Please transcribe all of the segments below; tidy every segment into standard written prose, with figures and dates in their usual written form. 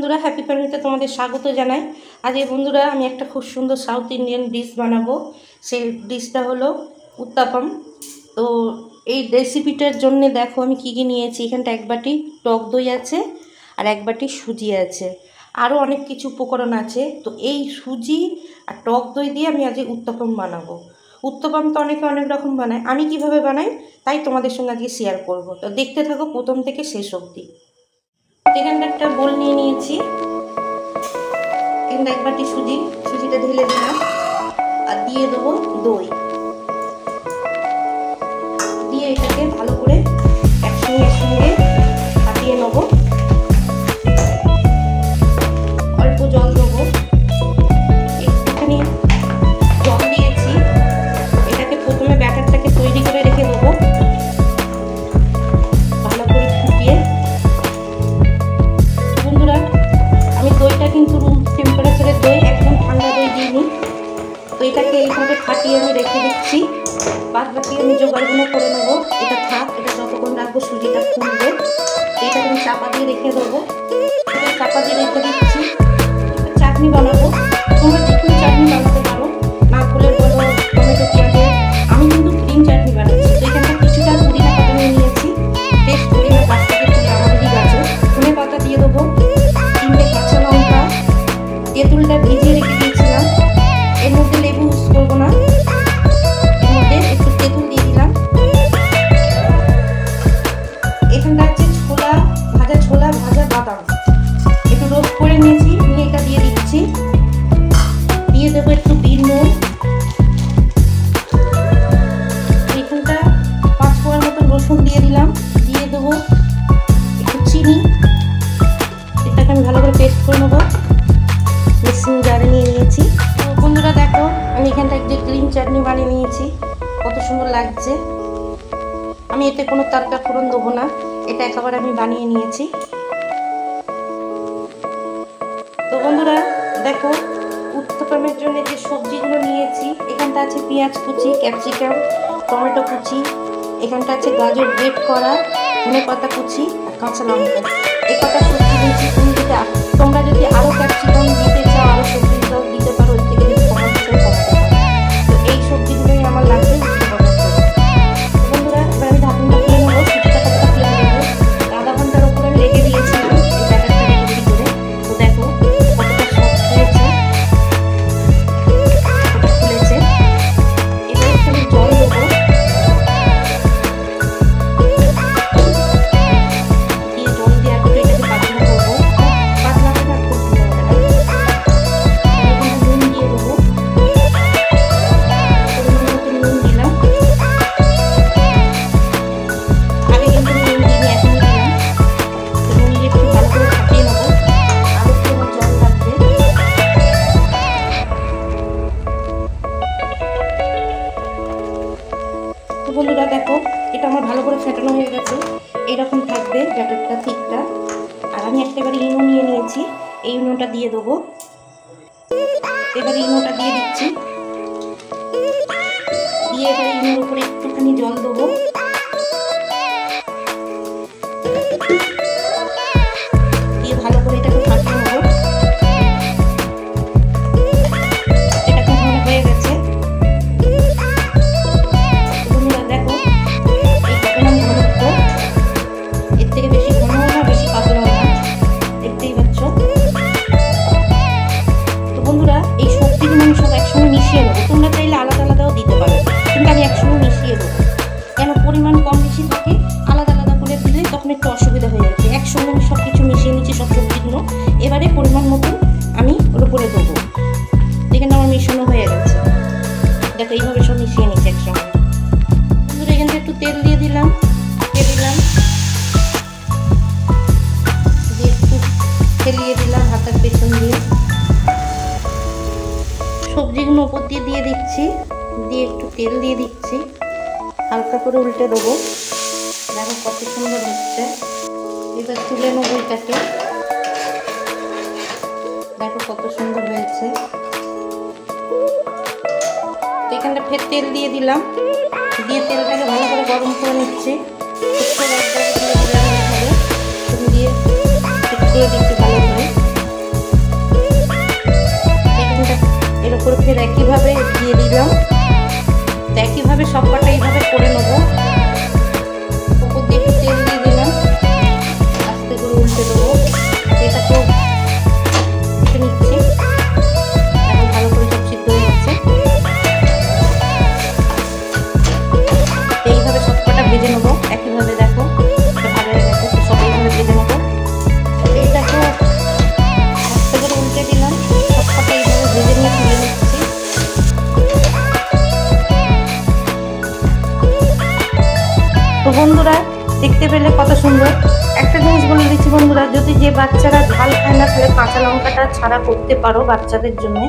বন্ধুরা হ্যাপি ফ্যামিলিতে তোমাদের স্বাগত জানাই। আজকে বন্ধুরা আমি একটা খুব সুন্দর সাউথ ইন্ডিয়ান ডিশ বানাবো। সেই ডিশটা হলো উত্তাপাম। তো এই রেসিপিটার জন্য দেখো আমি কী কী নিয়েছি। এখানটা এক বাটি টক দই আছে আর এক বাটি সুজি আছে, আরও অনেক কিছু উপকরণ আছে। তো এই সুজি আর টক দই দিয়ে আমি আজকে উত্তাপাম বানাবো। উত্তাপাম তো অনেকে অনেক রকম বানায়, আমি কিভাবে বানাই তাই তোমাদের সঙ্গে আজকে শেয়ার করব। তো দেখতে থাকো প্রথম থেকে শেষ অবধি। এখানটা একটা বোল নিয়ে নিয়েছি, এখানটা এক বাটি সুজিটা ঢেলে দিলাম আর দিয়ে দেবো দই, দিয়ে এটাকে ভালো করে একসঙ্গে ফাটিয়ে নেবো। অল্প জল দেবো, একটুখানি জল দিয়েছি। এটাকে প্রথমে ব্যাটারটাকে তৈরি করে রেখে দেবো ভালো করে ফুটিয়ে। বন্ধুরা আমি দইটা কিন্তু রুম টেম্পারেচারের দই, একদম ঠান্ডা দই দিইনি। তো এটাকে এইভাবে ফাটিয়ে আমি রেখে দিচ্ছি। বাদ বাকি আমি জোগাড়গুলো করে নেবো। এটা থাক, এটা যতক্ষণ রাখবো সুজিটা ফুলবে। এটাকে আমি চাপা দিয়ে রেখে দেবো। চাপা দিয়ে রেখে দিচ্ছি। চাটনি বানাবো, তোমরা যে কোনো চাটনি বানাতে পারো, নারকেলের বলো, টমেটো পেঁয়াজের। আমি কিন্তু গ্রিন চাটনি বানাচ্ছি। তো এখানটা কিছুটা পুদিনা পাতা নিয়ে নিয়েছি, বেশ পুদিনা গাছ থেকে তুলে আমাদেরই গাছে। ধনে পাতা দিয়ে দেবো, 3টে কাঁচা লঙ্কা, তেঁতুলটা ভিজিয়ে রেখে দিয়েছিলাম। এর মধ্যে লেবু ইউজ করবো না, এর মধ্যে একটু তেঁতুল দিয়ে দিলাম। এখানটা হচ্ছে ভাজা বাদাম একটু রোস্ট করে নিয়েছি, নিয়ে এটা দিয়ে দিচ্ছি। দিয়ে দেবো একটু বিট নুন। এখানটা 5 কোয়ার মতো রসুন দিয়ে দিলাম। দিয়ে দেবো একটু চিনি। এটাকে আমি ভালো করে পেস্ট করে নেবো, মিক্সিং জারে নিয়ে নিয়েছি। তো বন্ধুরা দেখো আমি এখানটা যে গ্রিন চাটনি বানিয়ে নিয়েছি, কত সুন্দর লাগছে। আমি এতে কোনো তরকা ফোড়ন দেবো না, এটা একেবারে আমি বানিয়ে নিয়েছি। তো বন্ধুরা দেখো উত্তাপামের জন্য যে সবজিগুলো নিয়েছি, এখানটা আছে পেঁয়াজ কুচি, ক্যাপসিকাম, টমেটো কুচি, এখানটা আছে গাজর গ্রেট করা, ধনে পাতা কুচি আর কাঁচা লঙ্কা। এই কটা সবজি নিয়েছি। তোমরা যদি আরও ক্যাপসিকাম দিতে চাও, আরও সবজিগুলো দিতে পারো, ওই থেকে যদি কমাতে চাও কমাতে পারো। তো এই সবজিগুলোই আমার লাগবে উত্তাপামের জন্য। বন্ধুরা এবার আমি ঢাকনটা খুলে নেবো, সুজিটা কতটা খুলে নেবো। আধা ঘন্টার উপরে আমি রেখে দিয়েছিলাম এই ব্যাটারটাকে রেডি করে। তো দেখো কতটা সফট হয়েছে, কতটা খুলেছে। এবার একটু আমি জল দেবো, দিয়ে জল দিয়ে একটু এটাকে পাতলা করবো। পাতলা করে আর করতে হবে না। এখানে নুন দিয়ে দেবো, পরিমাণ মতো নুন দিলাম। আগে কিন্তু নুন দিইনি, এখন দিলাম। নুন দিয়ে একটু ভালো করে ফাটিয়ে নেবো, আর একটু আমার জল লাগবে। তো বন্ধুরা দেখো এটা আমার ভালো করে ফেটানো হয়ে গেছে, এইরকম থাকবে ব্যাটারটা ঠিকটা। আর আমি একেবারে ইনো নিয়ে নিয়েছি, এই ইনোটা দিয়ে দেবো। এবারে ইনোটা দিয়ে দিচ্ছি, দিয়ে এবারে ইনোর উপরে একটুখানি জল দেবো। দিয়ে ভালো করে এটাকে ফাটিয়ে নেবো। এটা খুব ভালো হয়ে গেছে। বন্ধুরা দেখো এই পরিমাণ ঘনত্ব, এর থেকে বেশি ঘন না বেশি পাতলাও না, দেখতেই পাচ্ছ। তো বন্ধুরা এই সবজিগুলো আমি সব একসঙ্গে মিশিয়ে নেবো। তোমরা চাইলে আলাদা আলাদাও দিতে পারো, কিন্তু আমি একসঙ্গে মিশিয়ে দেবো। কেন পরিমাণ কম বেশি থাকে, আলাদা আলাদা করে দিলে তখন একটু অসুবিধা হয়ে যাচ্ছে। একসঙ্গে আমি সব কিছু মিশিয়ে নিচ্ছি, সব সবজিগুলো। এবারে পরিমাণ মতো আমি ওর উপরে দেবো। এখানে আমার মিশানো হয়ে গেছে, দেখো এইভাবে সব মিশিয়ে নিচ্ছি একসঙ্গে। বন্ধুরা এখান থেকে একটু তেল দিয়ে দিলাম, দিয়ে একটু ফেলিয়ে দিলাম হাতের পেছন দিয়ে। সবজিগুলো ওপর দিয়ে দিচ্ছি, দিয়ে একটু তেল দিয়ে দিচ্ছি, হালকা করে উল্টে দেবো। দেখো কত সুন্দর হচ্ছে। এবার তুলে নেবো এটাকে, দেখো কত সুন্দর হয়েছে। এখানটা ফের তেল দিয়ে দিলাম, দিয়ে তেলটাকে ভালো করে গরম করে নিচ্ছি। দিয়ে দিচ্ছি ভালো করে। উপর ফের একইভাবে দিয়ে দিলাম। একইভাবে সবকটা এইভাবে করে নেবো। উপর দিয়ে একটু তেল দিয়ে দিলাম, আস্তে করে উল্টে দেবো। এটাকেও নিচ্ছি, এখন ভালো করে সব সিদ্ধ হয়ে যাচ্ছে। এইভাবে সবকটা ভেজে নেবো একইভাবে। দেখো ভালো হয়ে গেছে, সব এইভাবে ভেজে নেবো। এইটাকেও আস্তে করে উল্টে দিলাম, সবকটা এইভাবে ভেজে নিয়ে তুলে নিচ্ছি। তো বন্ধুরা দেখতে পেলে কত সুন্দর। একটা জিনিস বলে দিচ্ছি বন্ধুরা, যদি যে বাচ্চারা ঝাল খায় না তাহলে কাঁচা লঙ্কাটা ছাড়া করতে পারো বাচ্চাদের জন্য,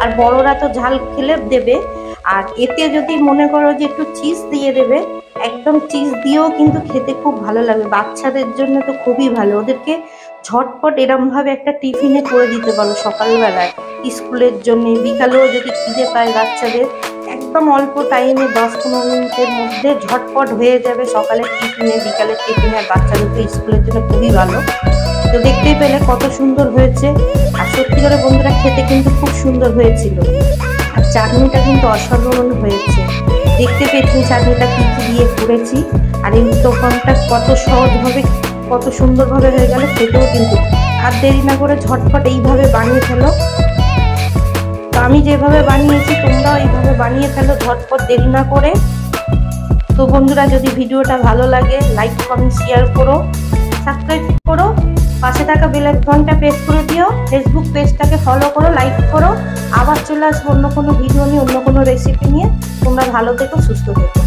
আর বড়রা তো ঝাল খেলে দেবে। আর এতে যদি মনে করো যে একটু চিজ দিয়ে দেবে, একদম চিজ দিয়েও কিন্তু খেতে খুব ভালো লাগবে। বাচ্চাদের জন্য তো খুবই ভালো, ওদেরকে ঝটপট এরমভাবে একটা টিফিনে করে দিতে পারো সকালবেলায় স্কুলের জন্য। বিকালেও যদি খিদে পায় বাচ্চাদের, একদম অল্প টাইমে 10-15 মিনিটের মধ্যে ঝটপট হয়ে যাবে সকালের টিফিনে, বিকালের টিফিনে। আর বাচ্চাদের তো স্কুলের জন্য খুবই ভালো। তো দেখতেই পেলে কত সুন্দর হয়েছে। আর সত্যি করে বন্ধুরা খেতে কিন্তু খুব সুন্দর হয়েছিল। আর চাটনিটা কিন্তু অসাধারণ হয়েছে। দেখতে পেয়েছি চাটনিটা কী কী দিয়ে করেছি। আর এই উত্তপমটা কত সহজভাবে কত সুন্দরভাবে হয়ে গেল, খেতেও কিন্তু। আর দেরি না করে ঝটপট এইভাবে বানিয়ে ফেলো। তো আমি যেভাবে বানিয়েছি তোমরাও এইভাবে বানিয়ে ফেলো ঝটপট, দেরি না করে। তো বন্ধুরা যদি ভিডিওটা ভালো লাগে লাইক কমেন্ট শেয়ার করো, সাবস্ক্রাইব করো, পাশে থাকা বেল আইকনটা প্রেস করে দিও, ফেসবুক পেজটাকে ফলো করো, লাইক করো। আবার চলে আসবো অন্য কোনো ভিডিও নিয়ে, অন্য কোনো রেসিপি নিয়ে। তোমরা ভালো থেকো, সুস্থ থেকো।